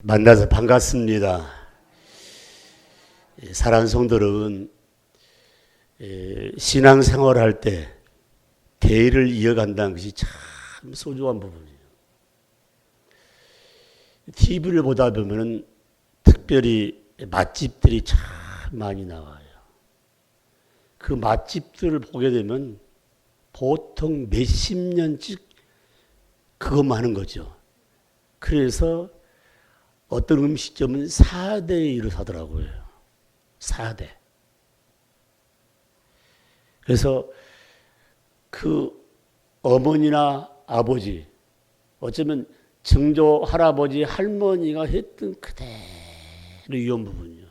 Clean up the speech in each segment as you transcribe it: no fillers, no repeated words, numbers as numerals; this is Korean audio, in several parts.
만나서 반갑습니다. 사랑하는 성도 여러분, 신앙생활할 때 대의를 이어간다는 것이 참 소중한 부분이에요. TV를 보다 보면 특별히 맛집들이 참 많이 나와요. 그 맛집들을 보게 되면 보통 몇십 년씩 그것만 하는 거죠. 그래서 어떤 음식점은 4대에 이르사더라고요. 4대. 그래서 그 어머니나 아버지, 어쩌면 증조 할아버지, 할머니가 했던 그대로 이런 부분이요.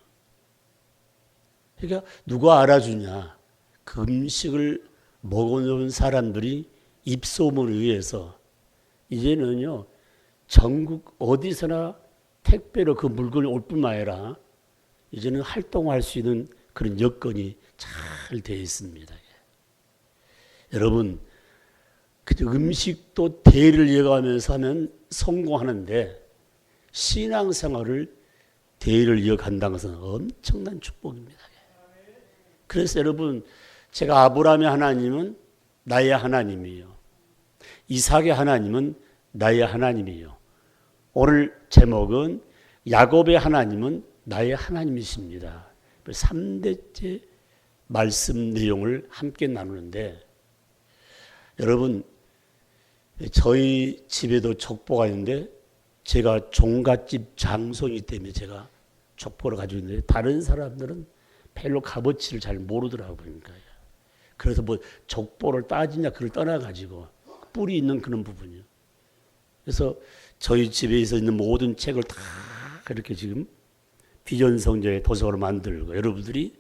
그러니까 누가 알아주냐. 그 음식을 먹어놓은 사람들이 입소문에 의해서 이제는요, 전국 어디서나 택배로 그 물건이 올 뿐만 아니라 이제는 활동할 수 있는 그런 여건이 잘 되어 있습니다. 여러분, 음식도 대의를 이어가면서 하면 성공하는데 신앙생활을 대의를 이어간다는 것은 엄청난 축복입니다. 그래서 여러분, 제가 아브라함의 하나님은 나의 하나님이에요. 이삭의 하나님은 나의 하나님이에요. 오늘 제목은 야곱의 하나님은 나의 하나님이십니다. 3대째 말씀 내용을 함께 나누는데, 여러분, 저희 집에도 족보가 있는데 제가 종갓집 장손이기 때문에 제가 족보를 가지고 있는데 다른 사람들은 별로 값어치를 잘 모르더라고요. 그래서 뭐 족보를 따지냐 그걸 떠나가지고 뿌리 있는 그런 부분이요. 그래서 저희 집에서 있는 모든 책을 다 그렇게 지금 비전성장의 도서관을 만들고 여러분들이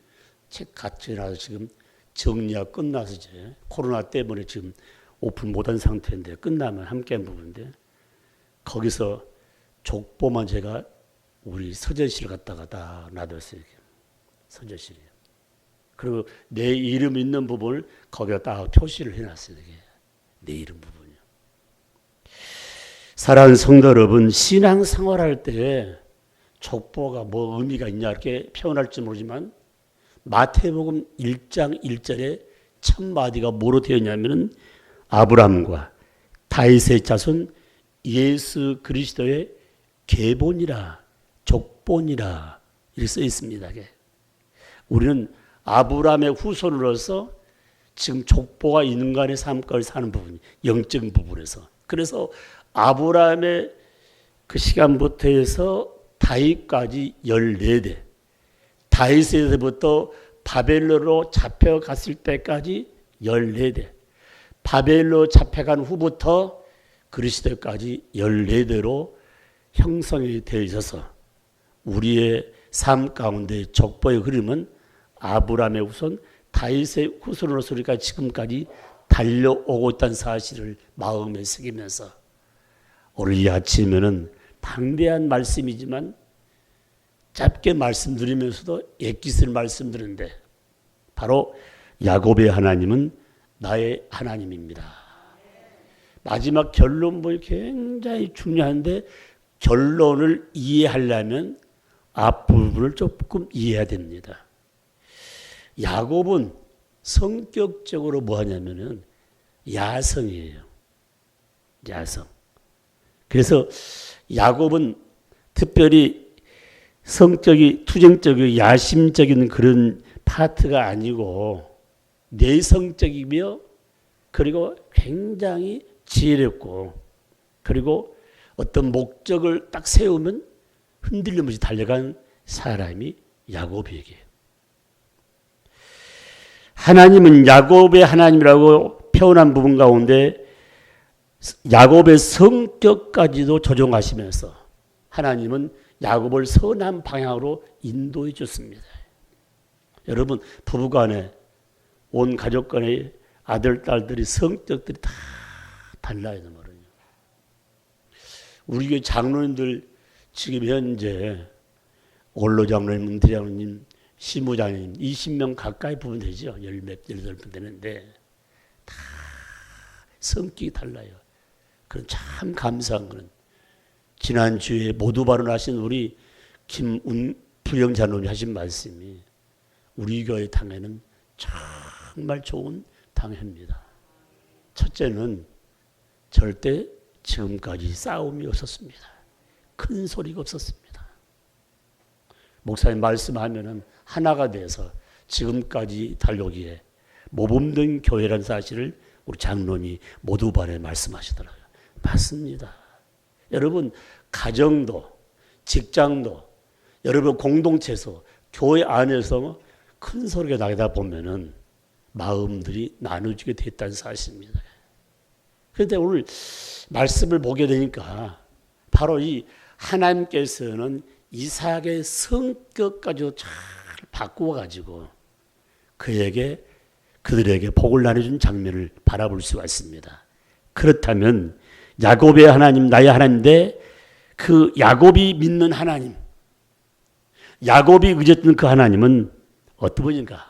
책 같이 나서 지금 정리가 끝나서 이제 코로나 때문에 지금 오픈 못한 상태인데 끝나면 함께한 부분인데 거기서 족보만 제가 우리 서재실 갖다가 다 놔뒀어요. 서재실이요. 그리고 내 이름 있는 부분을 거기다 딱 표시를 해놨어요. 내 이름 부분이요. 사랑하는 성도 여러분, 신앙생활할 때 족보가 뭐 의미가 있냐 이렇게 표현할지 모르지만 마태복음 1장 1절에 첫 마디가 뭐로 되어 있냐면은 아브라함과 다윗의 자손 예수 그리스도의 계본이라 족본이라 이렇게 써 있습니다. 우리는 아브라함의 후손으로서 지금 족보가 있는 간의 삶을 사는 부분, 영적인 부분에서. 그래서 아브라함의 그 시간부터 해서 다윗까지 14대, 다윗에서부터 바벨론으로 잡혀갔을 때까지 14대, 바벨론으로 잡혀간 후부터 그리스도까지 14대로 형성이 되어 있어서 우리의 삶 가운데 족보의 흐름은 아브라함의 후손, 다윗의 후손으로서 우리가 지금까지 달려오고 있다는 사실을 마음에 새기면서 오늘 이 아침에는 방대한 말씀이지만 짧게 말씀드리면서도 액기스를 말씀드리는데 바로 야곱의 하나님은 나의 하나님입니다. 마지막 결론부분이 굉장히 중요한데 결론을 이해하려면 앞부분을 조금 이해해야 됩니다. 야곱은 성격적으로 뭐 하냐면은 야성이에요. 야성. 그래서 야곱은 특별히 성적이 투쟁적이고 야심적인 그런 파트가 아니고 내성적이며 그리고 굉장히 지혜롭고 그리고 어떤 목적을 딱 세우면 흔들림 없이 달려간 사람이 야곱에게. 하나님은 야곱의 하나님이라고 표현한 부분 가운데 야곱의 성격까지도 조정하시면서 하나님은 야곱을 선한 방향으로 인도해 줬습니다. 여러분 부부간에 온 가족간의 아들, 딸들이 성격들이 다 달라요. 말이에요. 우리 교회 장로님들 지금 현재 원로 장로님, 은퇴 장로님, 시무장님 20명 가까이 보면 되죠. 18분 되는데 다 성격이 달라요. 그건 참 감사한 거는 지난주에 모두 발언하신 우리 김운 부영자님이 하신 말씀이 우리 교회 당회는 정말 좋은 당회입니다. 첫째는 절대 지금까지 싸움이 없었습니다. 큰 소리가 없었습니다. 목사님 말씀하면은 하나가 돼서 지금까지 달려오기에 모범된 교회라는 사실을 우리 장로님이 모두 발에 말씀하시더라고요. 맞습니다. 여러분 가정도 직장도 여러분 공동체에서 교회 안에서 큰 소리가 나다 보면은 마음들이 나눠지게 됐다는 사실입니다. 그런데 오늘 말씀을 보게 되니까 바로 이 하나님께서는 이삭의 성격까지도 잘 바꾸어 가지고 그들에게 복을 나눠준 장면을 바라볼 수가 있습니다. 그렇다면 야곱의 하나님, 나의 하나님인데 그 야곱이 믿는 하나님, 야곱이 의지했던 그 하나님은 어떤 분인가?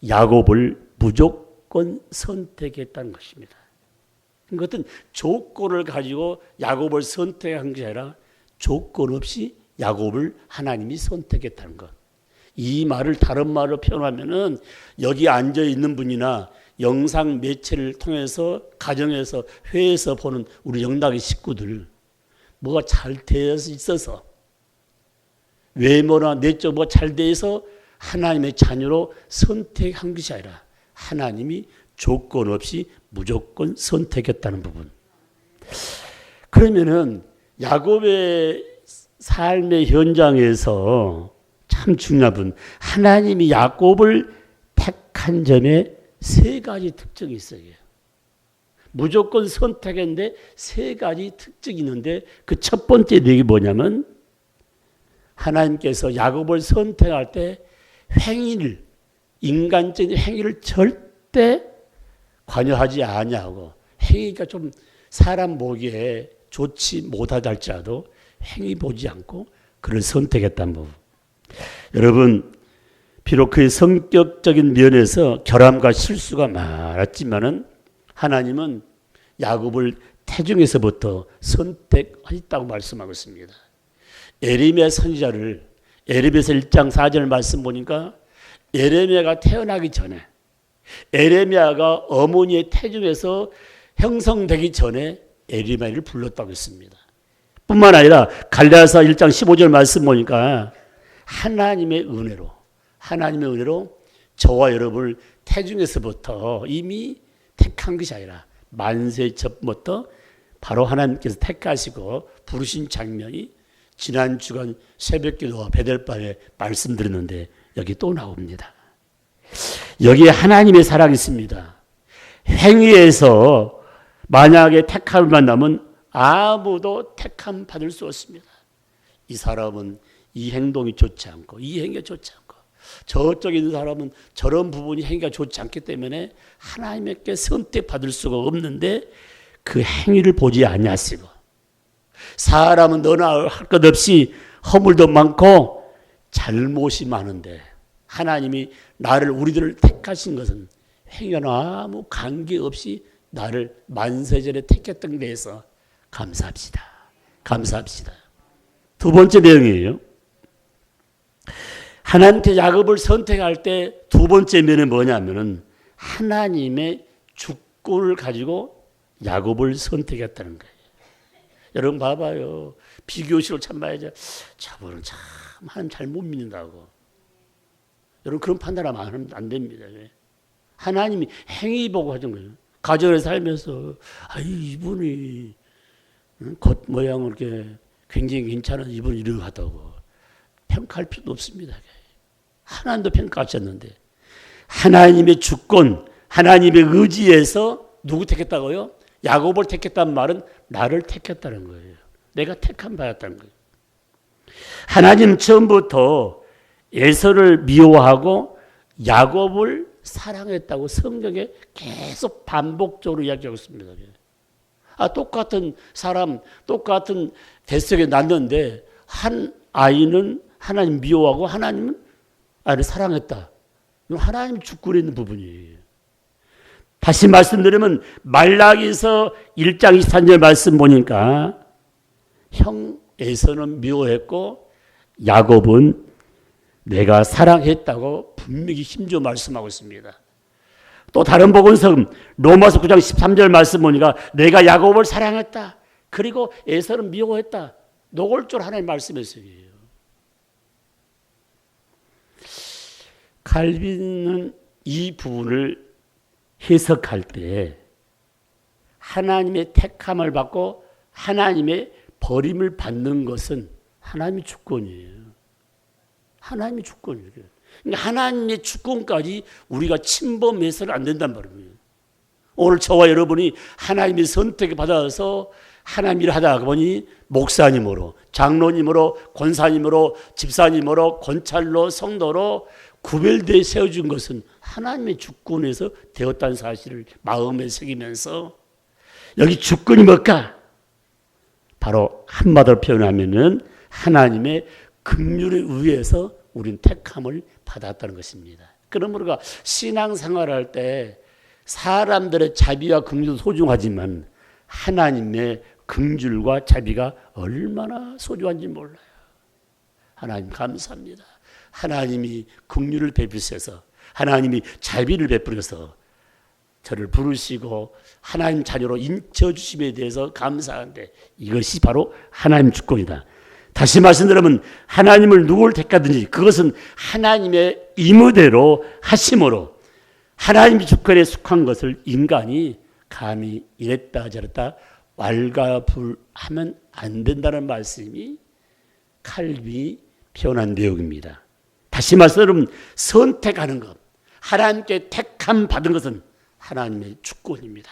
야곱을 무조건 선택했다는 것입니다. 그것은 조건을 가지고 야곱을 선택한 것이 아니라 조건 없이 야곱을 하나님이 선택했다는 것. 이 말을 다른 말로 표현하면은 여기 앉아 있는 분이나 영상 매체를 통해서 가정에서 회에서 보는 우리 영락의 식구들 뭐가 잘 되어 있어서 외모나 내적 뭐가 잘 되어서 하나님의 자녀로 선택한 것이 아니라 하나님이 조건 없이 무조건 선택했다는 부분. 그러면은 야곱의 삶의 현장에서 참 중요한 부분, 하나님이 야곱을 택한 점에 세 가지 특징이 있어요. 무조건 선택했는데 세 가지 특징이 있는데 그 첫 번째 내용이 뭐냐면 하나님께서 야곱을 선택할 때 행위를, 인간적인 행위를 절대 관여하지 아니하고 행위가 좀 사람 보기에 좋지 못하다 할지라도 행위 보지 않고 그를 선택했다는 부분. 여러분 비록 그의 성격적인 면에서 결함과 실수가 많았지만은 하나님은 야곱을 태중에서부터 선택하셨다고 말씀하고 있습니다. 예레미야 선지자를 예레미야서 1장 4절 말씀 보니까 예레미야가 태어나기 전에 예레미야가 어머니의 태중에서 형성되기 전에 예레미야를 불렀다고 했습니다. 뿐만 아니라 갈라디아서 1장 15절 말씀 보니까 하나님의 은혜로 저와 여러분을 태중에서부터 이미 택한 것이 아니라 만세 전부터 바로 하나님께서 택하시고 부르신 장면이 지난 주간 새벽기도와 베델바에 말씀드렸는데 여기 또 나옵니다. 여기에 하나님의 사랑이 있습니다. 행위에서 만약에 택함을 만나면 아무도 택함 받을 수 없습니다. 이 사람은 이 행동이 좋지 않고 이 행위가 좋지 않고 저쪽에 있는 사람은 저런 부분이 행위가 좋지 않기 때문에 하나님께 선택받을 수가 없는데 그 행위를 보지 아니하시고 사람은 너나 할 것 없이 허물도 많고 잘못이 많은데 하나님이 우리들을 택하신 것은 행위와 아무 관계없이 나를 만세전에 택했던 것에 대해서 감사합시다. 두 번째 내용이에요. 하나님께 야곱을 선택할 때 두 번째 면은 뭐냐면은 하나님의 주권을 가지고 야곱을 선택했다는 거예요. 여러분 봐봐요. 비교식을 참 봐야죠. 저분은 참 하나님 잘 못 믿는다고. 여러분 그런 판단하면 안 됩니다. 하나님이 행위 보고 하신 거예요. 가정을 살면서 이분이 겉 모양을 이렇게 굉장히 괜찮은 이분이 이러하다고 평가할 필요도 없습니다. 하나님도 평가하셨는데 하나님의 주권, 하나님의 의지에서 누구 택했다고요? 야곱을 택했다는 말은 나를 택했다는 거예요. 내가 택함 받았다는 거예요. 하나님 처음부터 에서를 미워하고 야곱을 사랑했다고 성경에 계속 반복적으로 이야기하고 있습니다. 똑같은 사람, 똑같은 뱃속에 났는데 한 아이는 하나님 미워하고 하나님은 아이를 사랑했다. 이건 하나님 주권에 있는 부분이에요. 다시 말씀드리면 말라기서 1장 23절 말씀 보니까 형 에서는 미워했고 야곱은 내가 사랑했다고 분명히 힘주어 말씀하고 있습니다. 또 다른 복음서 로마서 9장 13절 말씀 보니까 내가 야곱을 사랑했다. 그리고 에서는 미워했다. 노골적으로 하나님 말씀했어요. 칼빈은 이 부분을 해석할 때 하나님의 택함을 받고 하나님의 버림을 받는 것은 하나님의 주권이에요. 하나님의 주권이에요. 그러니까 하나님의 주권까지 우리가 침범해서는 안 된단 말이에요. 오늘 저와 여러분이 하나님의 선택을 받아서 하나님 일을 하다 보니 목사님으로, 장로님으로, 권사님으로, 집사님으로, 권찰로, 성도로 구별되어 세워준 것은 하나님의 주권에서 되었다는 사실을 마음에 새기면서 여기 주권이 뭘까? 바로 한마디로 표현하면은 하나님의 긍휼에 의해서 우리는 택함을 받았다는 것입니다. 그러므로 우리가 신앙생활할 때 사람들의 자비와 긍휼도 소중하지만 하나님의 긍휼과 자비가 얼마나 소중한지 몰라요. 하나님 감사합니다. 하나님이 긍휼을 베푸셔서 하나님이 자비를 베풀어서 저를 부르시고 하나님 자녀로 인쳐주심에 대해서 감사한데 이것이 바로 하나님 주권이다. 다시 말씀드리면 하나님을 누구를 택하든지 그것은 하나님의 임의대로 하심으로 하나님의 주권에 속한 것을 인간이 감히 이랬다 저랬다 왈가불하면 안 된다는 말씀이 칼빈이 표현한 내용입니다. 다시 말씀드리면 선택하는 것, 하나님께 택함 받은 것은 하나님의 주권입니다.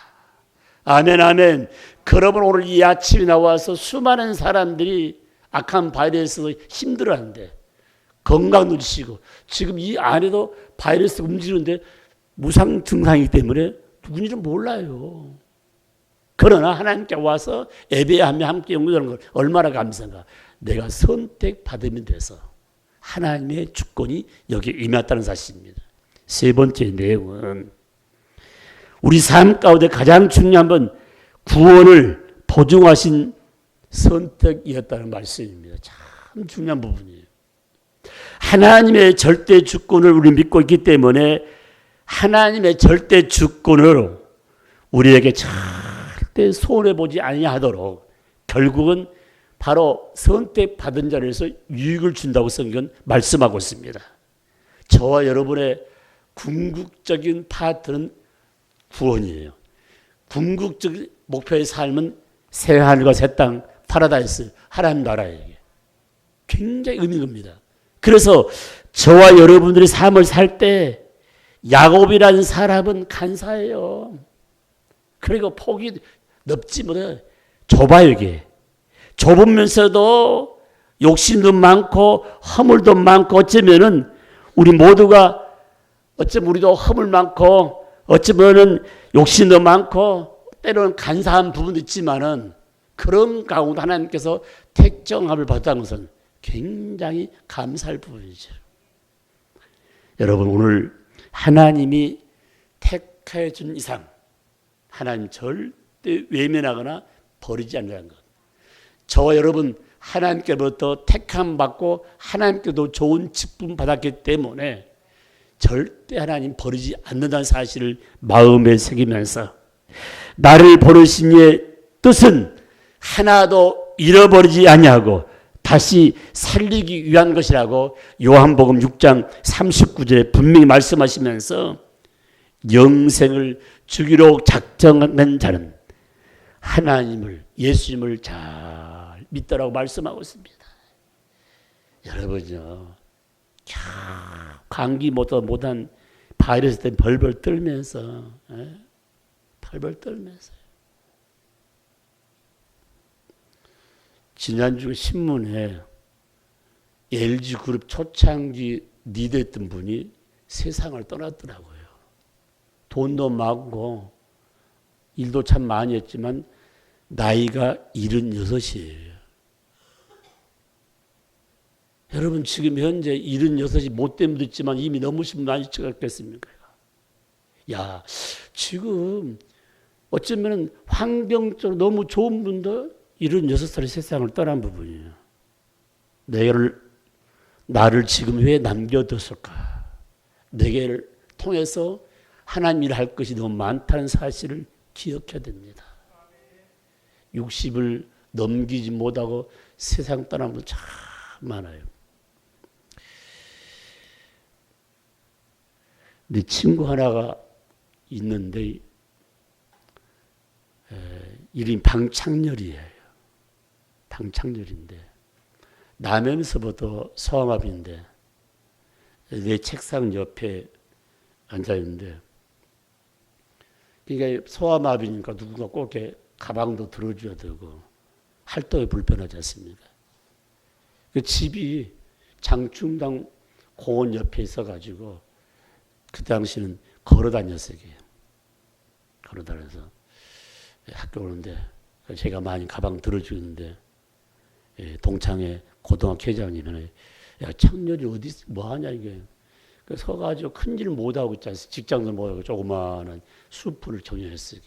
아멘 아멘. 그러면 오늘 이 아침에 나와서 수많은 사람들이 악한 바이러스로 힘들어하는데 건강 누리시고 지금 이 안에도 바이러스가 움직이는데 무상 증상이기 때문에 누군지는 몰라요. 그러나 하나님께 와서 예배하며 함께 연구하는 걸 얼마나 감사한가. 내가 선택받으면 돼서 하나님의 주권이 여기에 임했다는 사실입니다. 세 번째 내용은 우리 삶 가운데 가장 중요한 건 구원을 보증하신 선택이었다는 말씀입니다. 참 중요한 부분이에요. 하나님의 절대 주권을 우리 믿고 있기 때문에 하나님의 절대 주권으로 우리에게 절대 손해보지 아니하도록 결국은 바로 선택받은 자리에서 유익을 준다고 성경은 말씀하고 있습니다. 저와 여러분의 궁극적인 파트는 구원이에요. 궁극적인 목표의 삶은 새 하늘과 새 땅, 파라다이스, 하나님 나라에게 굉장히 의미입니다. 그래서 저와 여러분들이 삶을 살 때 야곱이라는 사람은 간사해요. 그리고 폭이 넓지 못해 좁아요. 이게 좁으면서도 욕심도 많고 허물도 많고 어쩌면은 우리 모두가 어쩌면 우리도 허물 많고 어쩌면은 욕심도 많고 때로는 간사한 부분도 있지만은 그런 가운데 하나님께서 택정함을 받았다는 것은 굉장히 감사할 부분이죠. 여러분 오늘 하나님이 택해 준 이상 하나님 절대 외면하거나 버리지 않는다는 것. 저와 여러분 하나님께로부터 택함 받고 하나님께도 좋은 직분 받았기 때문에 절대 하나님 버리지 않는다는 사실을 마음에 새기면서 나를 부르신 이의 뜻은 하나도 잃어버리지 아니하고 다시 살리기 위한 것이라고 요한복음 6장 39절에 분명히 말씀하시면서 영생을 주기로 작정한 자는 하나님을 예수님을 잘 믿더라고 말씀하고 있습니다. 여러분요 감기 못한 바이러스 때문에 벌벌 떨면서 벌벌 떨면서 지난주 신문에 LG그룹 초창기 리더했던 분이 세상을 떠났더라고요. 돈도 많고 일도 참 많이 했지만 나이가 76이에요. 여러분 지금 현재 76이 못된 분도 있지만 이미 넘으신 분 아니지 않겠습니까? 지금 어쩌면 환경적으로 너무 좋은 분도 이런 6살의 세상을 떠난 부분이에요. 나를 지금 왜 남겨뒀을까? 내게를 통해서 하나님 일을 할 것이 너무 많다는 사실을 기억해야 됩니다. 60을 넘기지 못하고 세상 떠난 분 참 많아요. 내 친구 하나가 있는데 이름이 방창렬이에요. 방창렬인데 나면서부터 소아마비인데 내 책상 옆에 앉아있는데 그러니까 소아마비니까 누군가 꼭 이렇게 가방도 들어줘야 되고 활동이 불편하지 않습니까? 그 집이 장충당 공원 옆에 있어가지고 그 당시는 걸어 다녔어요. 걸어 다녀서 학교 오는데 제가 많이 가방 들어주는데 동창회 고등학교 회장님이 야 창렬이 어디 뭐하냐 이게 서가지고 큰일 못하고 있지 않습니까? 직장도 못하고 조그마한 숲을 정리했어요.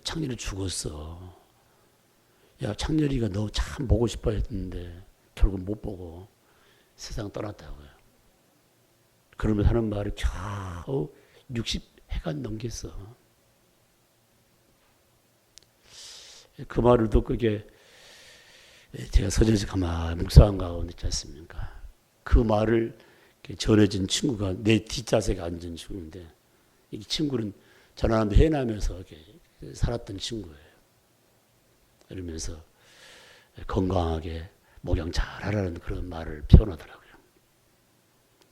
창렬이 죽었어. 야 창렬이가 너 참 보고 싶어 했는데 결국 못 보고 세상 떠났다고요. 그러면서 하는 말이 겨우 60해가 넘겼어. 그 말을 듣고 이게 제가 서점에서 가만히 묵상한 가운데 있지 않습니까? 그 말을 전해진 친구가 내 뒷좌석에 앉은 친구인데 이 친구는 전화하는데 해남에서 이렇게 살았던 친구예요. 이러면서 건강하게 목양 잘하라는 그런 말을 표현하더라고요.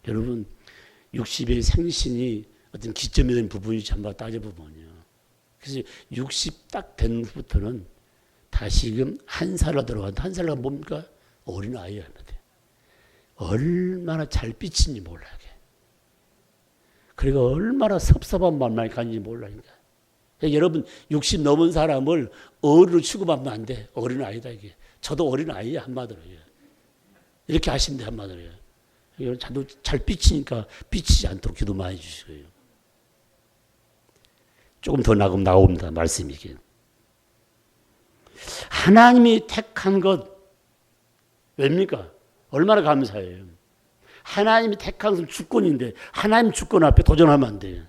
여러분 60의 생신이 어떤 기점이 된 부분이 전부 따져보면요. 그래서 60 딱 된 후부터는 다시금 한 살로 들어간다. 한 살로 뭡니까? 어린아이야. 얼마나 잘 삐친지 몰라요. 그리고 얼마나 섭섭한 말만 가는지 몰라니까. 여러분 60 넘은 사람을 어른으로 취급하면 안 돼. 어린아이다 이게. 저도 어린아이야 한마디로. 이렇게 하시면 돼 한마디로. 여러분 저도 잘 삐치니까 삐치지 않도록 기도 많이 해주시고요. 조금 더 나옵니다. 말씀이 이게. 하나님이 택한 것 왜입니까? 얼마나 감사해요. 하나님이 택한 것은 주권인데 하나님 주권 앞에 도전하면 안 돼요.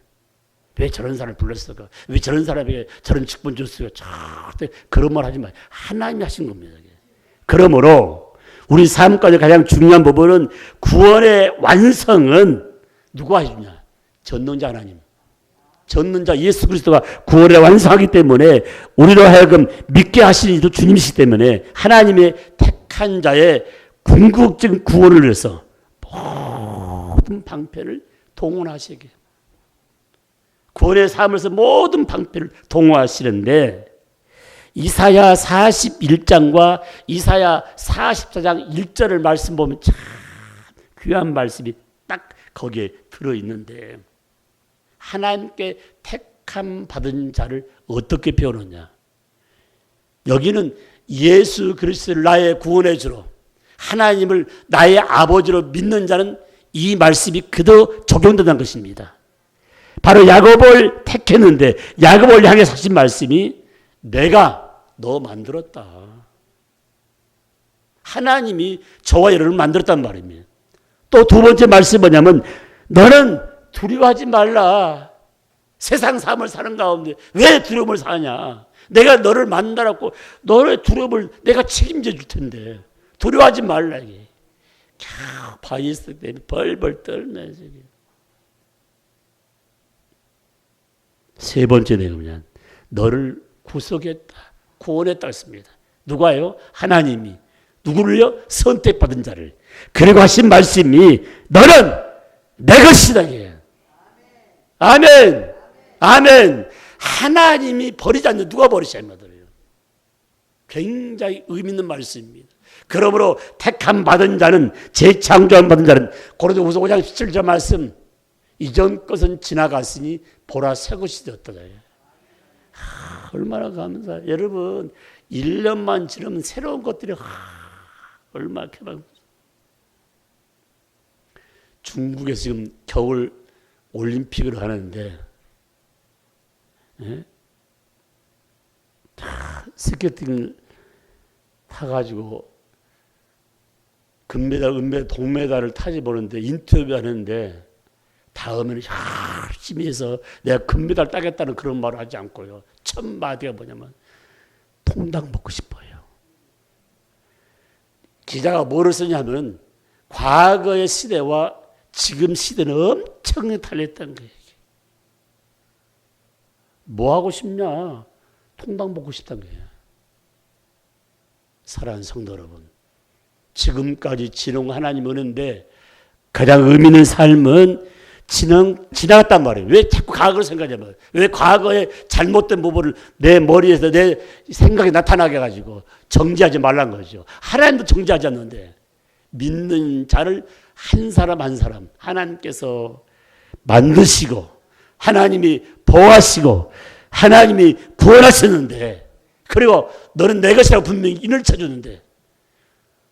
왜 저런 사람을 불렀을까? 왜 저런 사람에게 저런 직분 줬을까? 절대 그런 말 하지 마요. 하나님이 하신 겁니다. 그러므로 우리 삶 가운데 가장 중요한 부분은 구원의 완성은 누가 해주냐? 전능자 하나님. 전능자 예수 그리스도가 구원을 완성하기 때문에 우리로 하여금 믿게 하신 이도 주님이시기 때문에 하나님의 택한 자의 궁극적인 구원을 위해서 모든 방편을 동원하시게 구원의 삶에서 모든 방편을 동원하시는데 이사야 41장과 이사야 44장 1절을 말씀 보면 참 귀한 말씀이 딱 거기에 들어있는데 하나님께 택함 받은 자를 어떻게 표현하냐. 여기는 예수 그리스도를 나의 구원의 주로 하나님을 나의 아버지로 믿는 자는 이 말씀이 그대로 적용된다는 것입니다. 바로 야곱을 택했는데 야곱을 향해서 하신 말씀이 내가 너 만들었다. 하나님이 저와 여러분을 만들었단 말입니다. 또 두 번째 말씀이 뭐냐면 너는 두려워하지 말라. 세상 삶을 사는 가운데 왜 두려움을 사냐. 내가 너를 만나라고 너의 두려움을 내가 책임져 줄 텐데 두려워하지 말라. 이게. 바이스 때문에 벌벌 떨면서. 세 번째 내용은 너를 구속했다. 구원했다 했습니다. 누가요? 하나님이. 누구를요? 선택받은 자를. 그리고 하신 말씀이 너는 내 것이다. 아멘. 아멘. 하나님이 버리지 않는 누가 버리지 않는 거예요. 굉장히 의미 있는 말씀입니다. 그러므로 택함 받은 자는 재창조함 받은 자는 고린도후서 5장 17절 말씀 이전 것은 지나갔으니 보라 새 것이 되었다. 얼마나 감사해요. 여러분 1년만 지나면 새로운 것들이 얼마나 개방. 중국에서 지금 겨울 올림픽을 하는데 스케이팅 타가지고 금메달, 은메달, 동메달을 타지 보는데 인터뷰하는데 다음에는 열심히 해서 내가 금메달 따겠다는 그런 말을 하지 않고요. 첫 마디가 뭐냐면 통닭 먹고 싶어요. 기자가 뭐를 쓰냐면 과거의 시대와 지금 시대는 엄청 달렸다는 거예요. 뭐 하고 싶냐? 통닭 먹고 싶다는 거예요. 사랑하는 성도 여러분, 지금까지 지능 하나님 오는데 가장 의미 있는 삶은 지나갔단 말이에요. 왜 자꾸 과거를 생각하냐면, 왜 과거의 잘못된 부분을 내 머리에서 내 생각이 나타나게 해가지고 정지하지 말란 거죠. 하나님도 정지하지 않는데 믿는 자를 한 사람 한 사람 하나님께서 만드시고 하나님이 보호하시고 하나님이 구원하셨는데, 그리고 너는 내 것이라고 분명히 인을 쳐주는데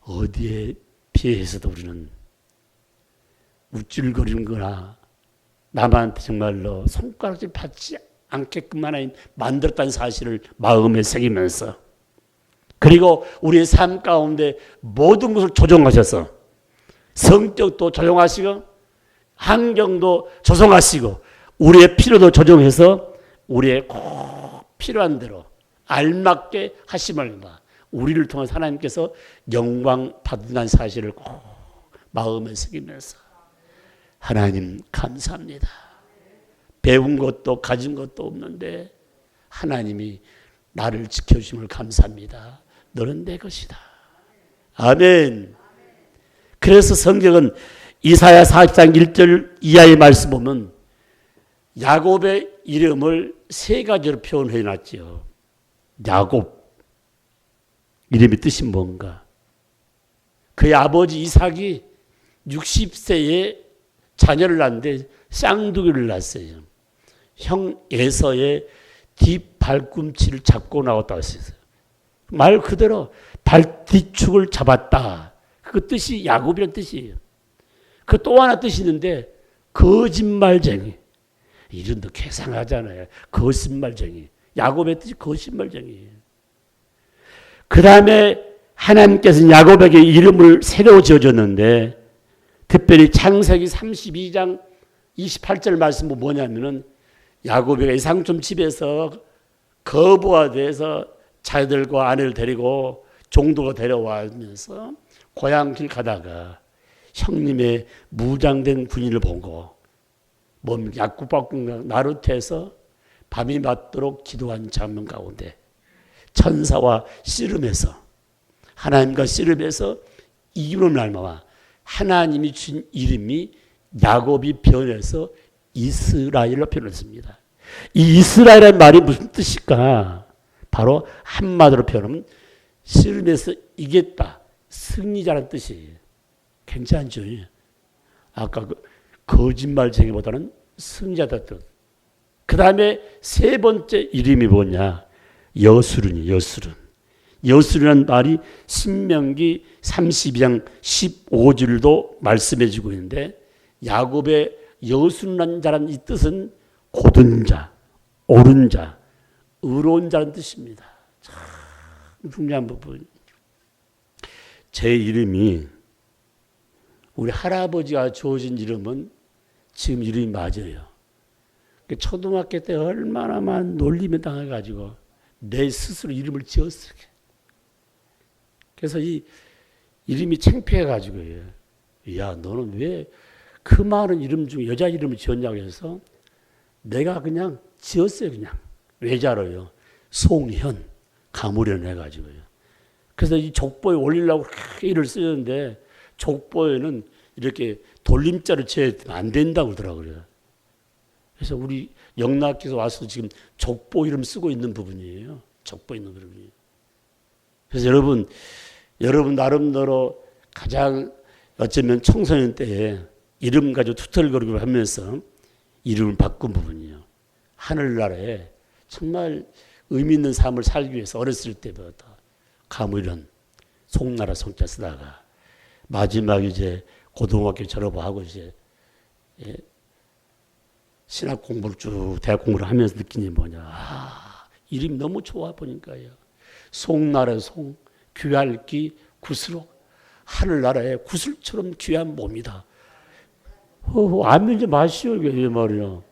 어디에 비해서도 우리는 우쭐거리는 거나 남한테 정말로 손가락질 받지 않게끔만 만들었다는 사실을 마음에 새기면서, 그리고 우리의 삶 가운데 모든 것을 조정하셔서 성격도 조정하시고 환경도 조정하시고 우리의 필요도 조정해서 우리의 꼭 필요한 대로 알맞게 하심을 우리를 통해 하나님께서 영광 받는다는 사실을 꼭 마음에 새기면서 하나님 감사합니다. 배운 것도 가진 것도 없는데 하나님이 나를 지켜주심을 감사합니다. 너는 내 것이다. 아멘. 그래서 성경은 이사야 40장 1절 이하의 말씀 보면 야곱의 이름을 세 가지로 표현해 놨죠. 야곱. 이름의 뜻이 뭔가? 그의 아버지 이삭이 60세에 자녀를 낳는데 쌍둥이를 낳았어요. 형 에서의 뒷발꿈치를 잡고 나왔다고 했어요. 말 그대로 발뒤축을 잡았다. 그 뜻이 야곱이라는 뜻이에요. 그 또 하나 뜻이 있는데 거짓말쟁이. 이름도 괴상하잖아요. 거짓말쟁이. 야곱의 뜻이 거짓말쟁이에요. 그 다음에 하나님께서는 야곱에게 이름을 새로 지어줬는데 특별히 창세기 32장 28절 말씀은 뭐냐면은 야곱이가 이상촌 집에서 거부화돼서 자녀들과 아내를 데리고 종도가 데려와면서 고향길 가다가 형님의 무장된 군인을 보고 약국박국 나루터에서 밤이 맞도록 기도한 장면 가운데 천사와 씨름해서 하나님과 씨름해서 이기는 날마다 하나님이 준 이름이 야곱이 변해서 이스라엘로 변했습니다. 이 이스라엘이라는 말이 무슨 뜻일까? 바로 한마디로 표현하면 씨름해서 이겼다. 승리자라는 뜻이에요. 괜찮죠? 아까 그 거짓말쟁이보다는 승자다 뜻. 그 다음에 세 번째 이름이 뭐냐? 여수른이 여수른. 여수른이라는 말이 신명기 32장 15절도 말씀해 주고 있는데 야곱의 여수른 자라는 이 뜻은 곧은 자, 옳은 자, 의로운 자라는 뜻입니다. 참 중요한 부분. 제 이름이 우리 할아버지가 주어진 이름은 지금 이름이 맞아요. 초등학교 때 얼마나 많은 놀림에 당해가지고 내 스스로 이름을 지었어요. 그래서 이 이름이 창피해가지고요. 야, 너는 왜 그 많은 이름 중에 여자 이름을 지었냐고 해서 내가 그냥 지었어요. 그냥. 외자로요. 송현, 가무련 해가지고요. 그래서 이 족보에 올리려고 그렇게 일을 쓰는데 족보에는 이렇게 돌림자를 지어야 안 된다고 그러더라고요. 그래서 우리 영락교에서 와서 지금 족보 이름 쓰고 있는 부분이에요. 족보 있는 부분이에요. 그래서 여러분 나름대로 가장 어쩌면 청소년 때에 이름 가지고 투덜거리고 하면서 이름을 바꾼 부분이에요. 하늘나라에 정말 의미 있는 삶을 살기 위해서 어렸을 때부터 가물이란 송나라 송자 쓰다가 마지막 이제 고등학교 졸업하고 이제 신학 공부를 쭉 대학 공부를 하면서 느낀 게 뭐냐. 이름이 너무 좋아 보니까요. 송나라 송, 귀할기 구스로 하늘나라의 구슬처럼 귀한 몸이다. 안 믿지 마시오 이게 말이야.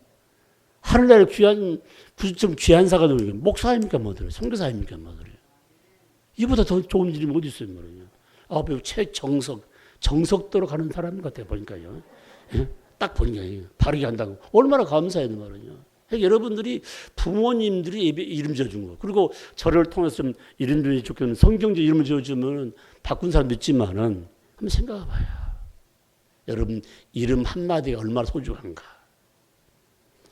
하늘나라의 귀한 구슬처럼 귀한 사가 누구? 목사입니까 뭐더래? 선교사입니까 뭐더래? 이보다 더 좋은 일이 어디 있어요 말이야. 배우 정석대로 가는 사람 같아 보니까요. 예? 딱 보니까 바르게 한다고 얼마나 감사해야 돼 말이야. 여러분들이 부모님들이 이름 지어준 거 그리고 저를 통해서 좀 이름들이 좋겠는 성경적 이름을 지어주면 바꾼 사람도 있지만은 한번 생각해 봐요. 여러분 이름 한마디가 얼마나 소중한가.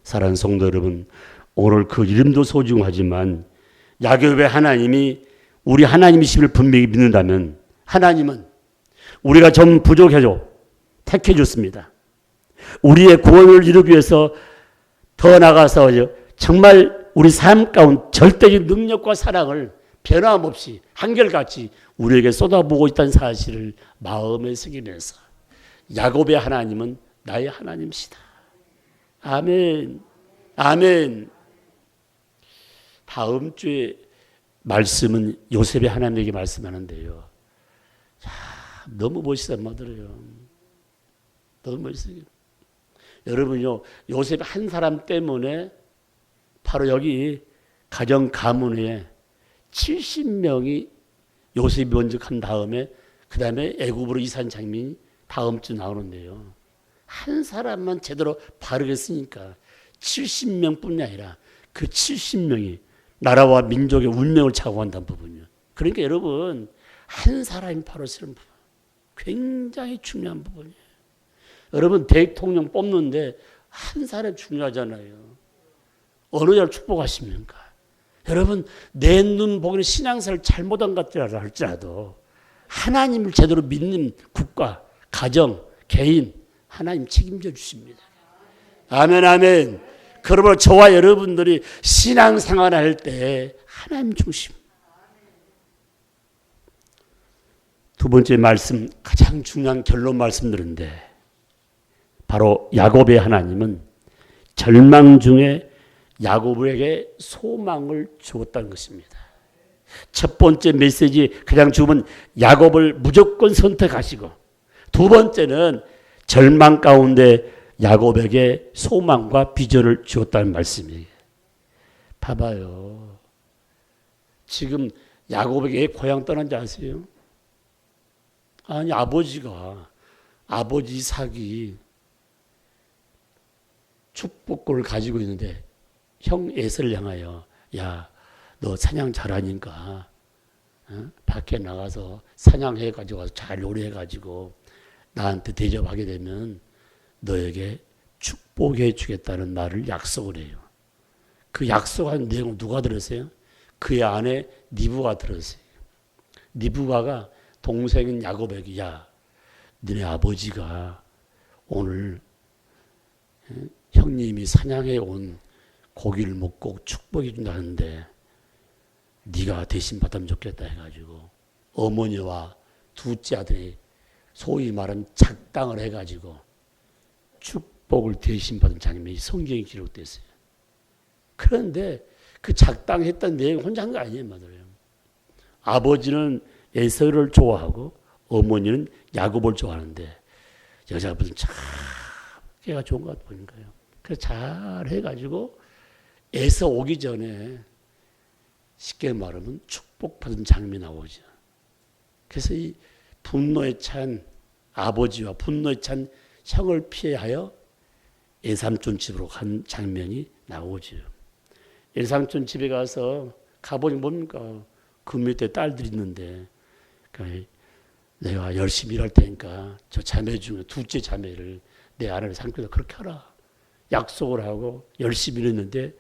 사랑하는 성도 여러분, 오늘 그 이름도 소중하지만 야곱의 하나님이 우리 하나님이심을 분명히 믿는다면 하나님은 우리가 좀 부족해도 택해 줬습니다. 우리의 구원을 이루기 위해서 더 나아가서 정말 우리 삶 가운데 절대적 능력과 사랑을 변함없이 한결같이 우리에게 쏟아부고 있다는 사실을 마음에 새기면서 야곱의 하나님은 나의 하나님이시다. 아멘. 아멘. 다음 주에 말씀은 요셉의 하나님에게 말씀하는데요. 너무 멋있어 맞더래요. 너무 멋있어요. 여러분요, 요셉 한 사람 때문에 바로 여기 가정 가문에 70명이 요셉이 먼저 간 다음에 그 다음에 애굽으로 이산 장면이 다음 주 나오는데요. 한 사람만 제대로 바르게 쓰니까 70명뿐이 아니라 그 70명이 나라와 민족의 운명을 차고한다는 부분이요. 그러니까 여러분 한 사람이 바로 쓰는 부분 굉장히 중요한 부분이에요. 여러분 대통령 뽑는데 한 사람이 중요하잖아요. 어느 날 축복하십니까? 여러분 내 눈 보기는 신앙생활을 잘못한 것 같더라 할지라도 하나님을 제대로 믿는 국가, 가정, 개인 하나님 책임져 주십니다. 아멘 아멘. 그러므로 저와 여러분들이 신앙생활을 할 때 하나님 중심. 두 번째 말씀 가장 중요한 결론 말씀드렸는데 바로 야곱의 하나님은 절망 중에 야곱에게 소망을 주었다는 것입니다. 첫 번째 메시지 그냥 주면 야곱을 무조건 선택하시고 두 번째는 절망 가운데 야곱에게 소망과 비전을 주었다는 말씀이에요. 봐봐요. 지금 야곱에게 고향 떠난지 아세요? 아니 아버지가 아버지 이삭이 축복권을 가지고 있는데 형 에서를 향하여 야, 너 사냥 잘하니까 밖에 나가서 사냥해가지고 와서 잘 요리해가지고 나한테 대접하게 되면 너에게 축복해 주겠다는 말을 약속을 해요. 그 약속한 내용을 누가 들었어요? 그의 아내 리브가 들었어요. 리브가가 동생인 야곱에게 야, 너네 아버지가 오늘 형님이 사냥해 온 고기를 먹고 축복해 준다는데 네가 대신 받으면 좋겠다 해가지고 어머니와 둘째 아들이 소위 말하는 작당을 해가지고 축복을 대신 받은 장면이 성경에 기록됐어요. 그런데 그 작당했던 내용 혼자 한 거 아니에요, 말이에요. 아버지는 에서를 좋아하고 어머니는 야곱을 좋아하는데 여자분은 참 걔가 좋은 것 보니까요. 그래서 잘 해가지고 에서 오기 전에 쉽게 말하면 축복받은 장면이 나오죠. 그래서 이 분노에 찬 아버지와 분노에 찬 형을 피하여 예삼촌 집으로 간 장면이 나오죠. 예삼촌 집에 가서 가보니 뭡니까? 그 밑에 딸들이 있는데 그러니까 내가 열심히 일할 테니까 저 자매 중에 둘째 자매를 내 아내를 삼켜서 그렇게 하라. 약속을 하고 열심히 일했는데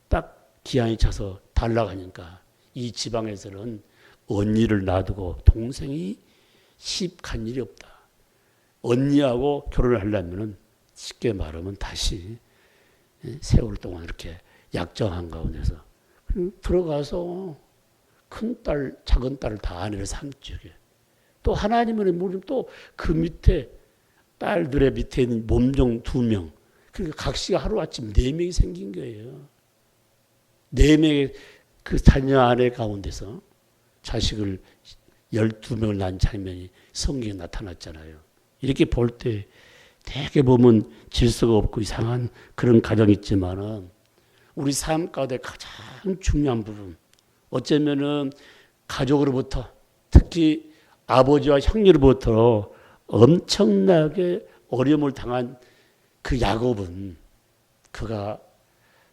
딱 기한이 차서 달라가니까 이 지방에서는 언니를 놔두고 동생이 시집 간 일이 없다. 언니하고 결혼을 하려면 쉽게 말하면 다시 세월 동안 이렇게 약정한 가운데서 들어가서 큰딸, 작은 딸을 다 아내를 삼죠. 또 하나님은 또 그 밑에 딸들의 밑에 있는 몸종 2명. 그러니까 각시가 하루아침 4명이 생긴 거예요. 4명의 그 자녀 아내 가운데서 자식을 12명을 낳은 장면이 성경에 나타났잖아요. 이렇게 볼 때 되게 보면 질서가 없고 이상한 그런 가정이 있지만은 우리 삶 가운데 가장 중요한 부분, 어쩌면은 가족으로부터, 특히 아버지와 형제로부터 엄청나게 어려움을 당한 그 야곱은 그가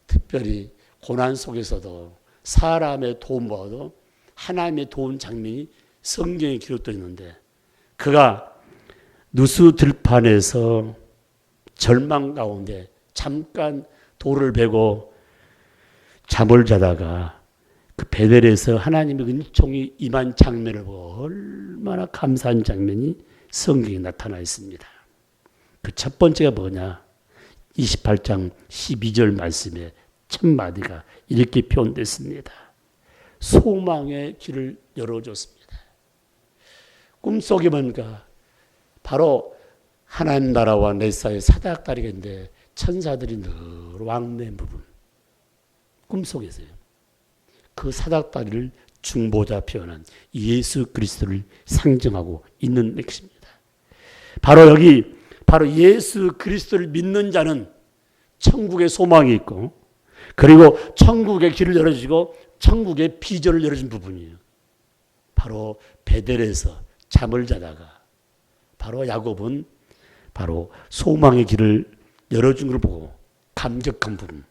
특별히 고난 속에서도 사람의 도움보다도 하나님의 도움 장면이 성경에 기록되어 있는데, 그가 누수 들판에서 절망 가운데 잠깐 돌을 베고 잠을 자다가 그 베델에서 하나님의 은총이 임한 장면을 보고 얼마나 감사한 장면이 성경에 나타나 있습니다. 그 첫 번째가 뭐냐? 28장 12절 말씀에 첫 마디가 이렇게 표현됐습니다. 소망의 길을 열어줬습니다. 꿈속에 뭔가 바로 하나님 나라와 내 사이의 사닥다리인데 천사들이 늘 왕래한 부분, 꿈속에서요. 그 사닥다리를 중보자 표현한 예수 그리스도를 상징하고 있는 것입니다. 바로 여기 바로 예수 그리스도를 믿는 자는 천국의 소망이 있고, 그리고 천국의 길을 열어주고 천국의 비전을 열어준 부분이에요. 바로 베델에서 잠을 자다가 바로 야곱은 바로 소망의 길을 열어준 걸 보고 감격한 부분.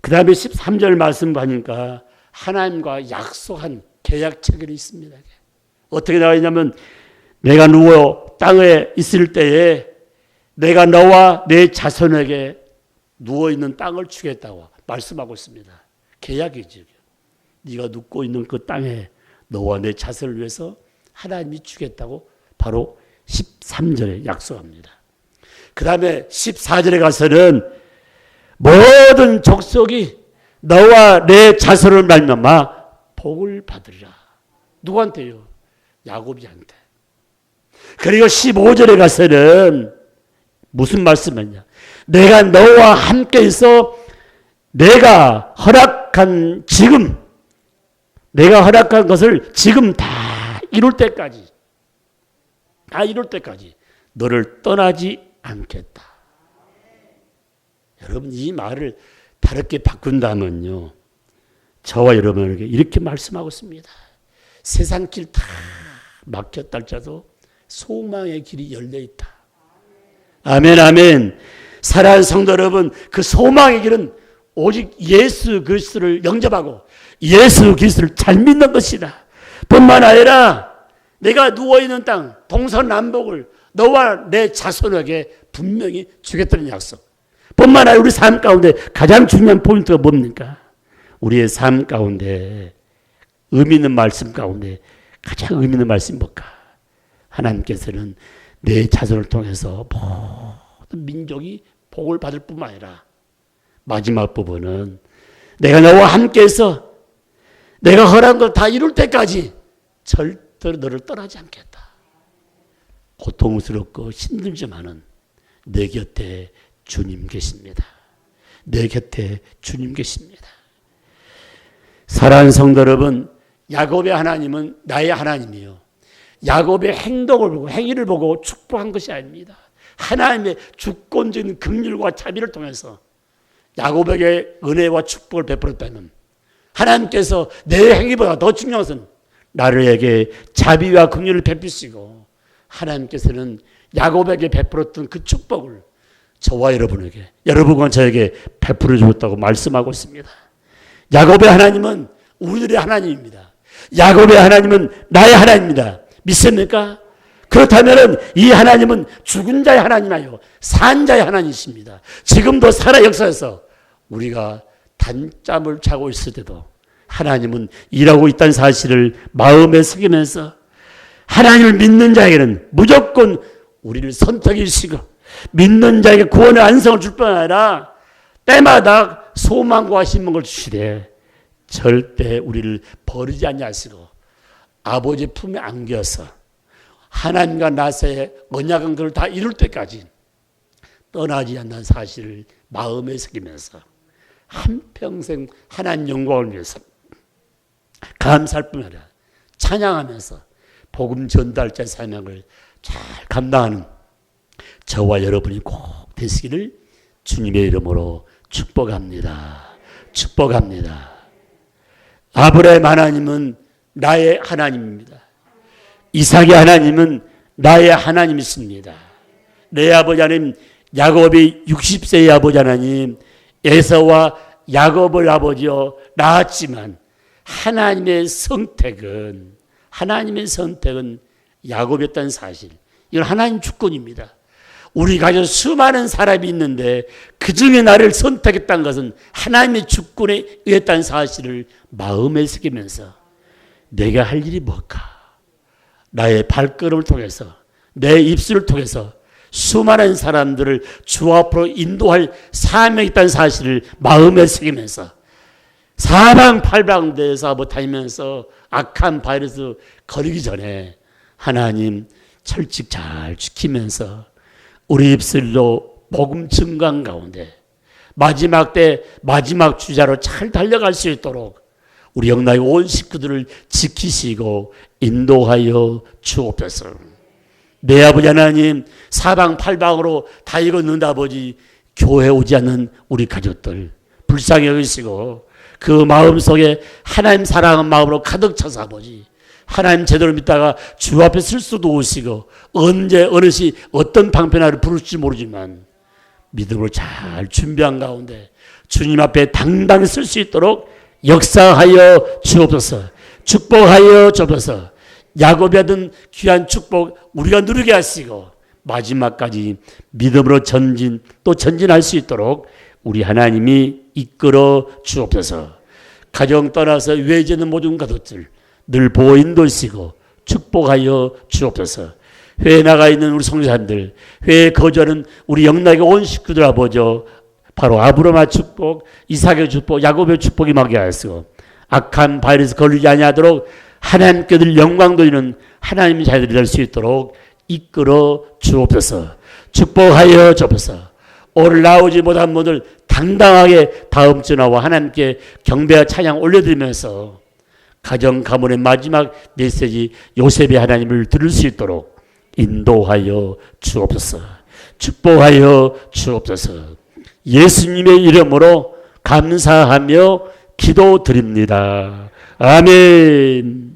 그 다음에 13절 말씀 보니까 하나님과 약속한 계약 체결이 있습니다. 어떻게 나와 있냐면, 내가 누워 땅에 있을 때에 내가 너와 내 자손에게 누워있는 땅을 주겠다고 말씀하고 있습니다. 계약이죠. 네가 눕고 있는 그 땅에 너와 내 자손을 위해서 하나님이 주겠다고 바로 13절에 약속합니다. 그 다음에 14절에 가서는 모든 족속이 너와 내 자손을 말미암아 복을 받으리라. 누구한테요? 야곱이한테. 그리고 15절에 가서는 무슨 말씀이냐? 내가 너와 함께 있어 내가 허락한 것을 지금 다 이룰 때까지 너를 떠나지 않겠다. 여러분, 이 말을 다르게 바꾼다면요, 저와 여러분에게 이렇게 말씀하고 있습니다. 세상 길 다 막혔다 할지라도 소망의 길이 열려 있다. 아멘, 아멘. 사랑하는 성도 여러분, 그 소망의 길은 오직 예수 그리스도를 영접하고 예수 그리스도를 잘 믿는 것이다. 뿐만 아니라 내가 누워있는 땅 동서남북을 너와 내 자손에게 분명히 주겠다는 약속. 뿐만 아니라 우리 삶 가운데 가장 중요한 포인트가 뭡니까? 우리의 삶 가운데 의미 있는 말씀 가운데 가장 의미 있는 말씀이 뭘까? 하나님께서는 내 자손을 통해서 모든 민족이 복을 받을 뿐만 아니라 마지막 부분은 내가 너와 함께해서 내가 허락한 걸 다 이룰 때까지 절대로 너를 떠나지 않겠다. 고통스럽고 힘들지만은 내 곁에 주님 계십니다. 내 곁에 주님 계십니다. 사랑하는 성도 여러분, 야곱의 하나님은 나의 하나님이요, 야곱의 행동을 보고 행위를 보고 축복한 것이 아닙니다. 하나님의 주권적인 긍휼과 자비를 통해서 야곱에게 은혜와 축복을 베풀었다면, 하나님께서 내 행위보다 더 중요한 것은 나를에게 자비와 긍휼을 베푸시고 하나님께서는 야곱에게 베풀었던 그 축복을 저와 여러분에게, 여러분과 저에게 베풀어 주었다고 말씀하고 있습니다. 야곱의 하나님은 우리들의 하나님입니다. 야곱의 하나님은 나의 하나님입니다. 믿습니까? 그렇다면 이 하나님은 죽은 자의 하나님이요 산 자의 하나님이십니다. 지금도 살아 역사에서 우리가 단잠을 자고 있을 때도 하나님은 일하고 있다는 사실을 마음에 새기면서 하나님을 믿는 자에게는 무조건 우리를 선택해 주시고 믿는 자에게 구원의 안성을 줄 뿐 아니라 때마다 소망과 희망을 주시되 절대 우리를 버리지 않으시고 아버지 품에 안겨서 하나님과 나 사이에 언약한 것을 다 이룰 때까지 떠나지 않는 사실을 마음에 새기면서 한평생 하나님 영광을 위해서 감사할 뿐 아니라 찬양하면서 복음 전달자 사명을 잘 감당하는 저와 여러분이 꼭 되시기를 주님의 이름으로 축복합니다. 축복합니다. 아브라함 하나님은 나의 하나님입니다. 이삭의 하나님은 나의 하나님이십니다. 내 아버지 하나님 야곱이 60세의 아버지 하나님 에서와 야곱을 아버지여 낳았지만 하나님의 선택은 야곱이었다는 사실, 이건 하나님 주권입니다. 우리 가족 수많은 사람이 있는데 그 중에 나를 선택했다는 것은 하나님의 주권에 의했다는 사실을 마음에 새기면서 내가 할 일이 뭘까? 나의 발걸음을 통해서 내 입술을 통해서 수많은 사람들을 주 앞으로 인도할 사명이 있다는 사실을 마음에 새기면서 사방팔방대에서 다니면서 악한 바이러스 거리기 전에 하나님 철칙 잘 지키면서 우리 입술로 복음 증강 가운데 마지막 때 마지막 주자로 잘 달려갈 수 있도록 우리 영나의 온 식구들을 지키시고 인도하여 주옵소서. 내 아버지 하나님 사방팔방으로 다 익었는데 아버지 교회 오지 않는 우리 가족들 불쌍히 여기시고 그 마음속에 하나님 사랑하는 마음으로 가득 차서 아버지 하나님 제대로 믿다가 주 앞에 쓸 수도 오시고 언제 어느 시 어떤 방편화를 부를지 모르지만 믿음으로 잘 준비한 가운데 주님 앞에 당당히 쓸 수 있도록 역사하여 주옵소서. 축복하여 주옵소서. 야곱이 하던 귀한 축복 우리가 누리게 하시고 마지막까지 믿음으로 전진할 수 있도록 우리 하나님이 이끌어 주옵소서. 가정 떠나서 외지는 모든 가족들 늘 보호 인도하시고 축복하여 주옵소서. 회에 나가 있는 우리 성도님들, 회에 거주하는 우리 영락의 온 식구들 아버지여 바로 아브라함의 축복, 이삭의 축복, 야곱의 축복이 임하게 하시고 악한 바이러스 걸리지 아니하도록 하나님께 늘 영광 돌리는 하나님의 자녀들이 될 수 있도록 이끌어 주옵소서. 축복하여 주옵소서. 오늘 나오지 못한 분들 당당하게 다음 주 나와 하나님께 경배와 찬양 올려드리면서 가정 가문의 마지막 메시지 요셉의 하나님을 들을 수 있도록 인도하여 주옵소서. 축복하여 주옵소서. 예수님의 이름으로 감사하며 기도드립니다. 아멘.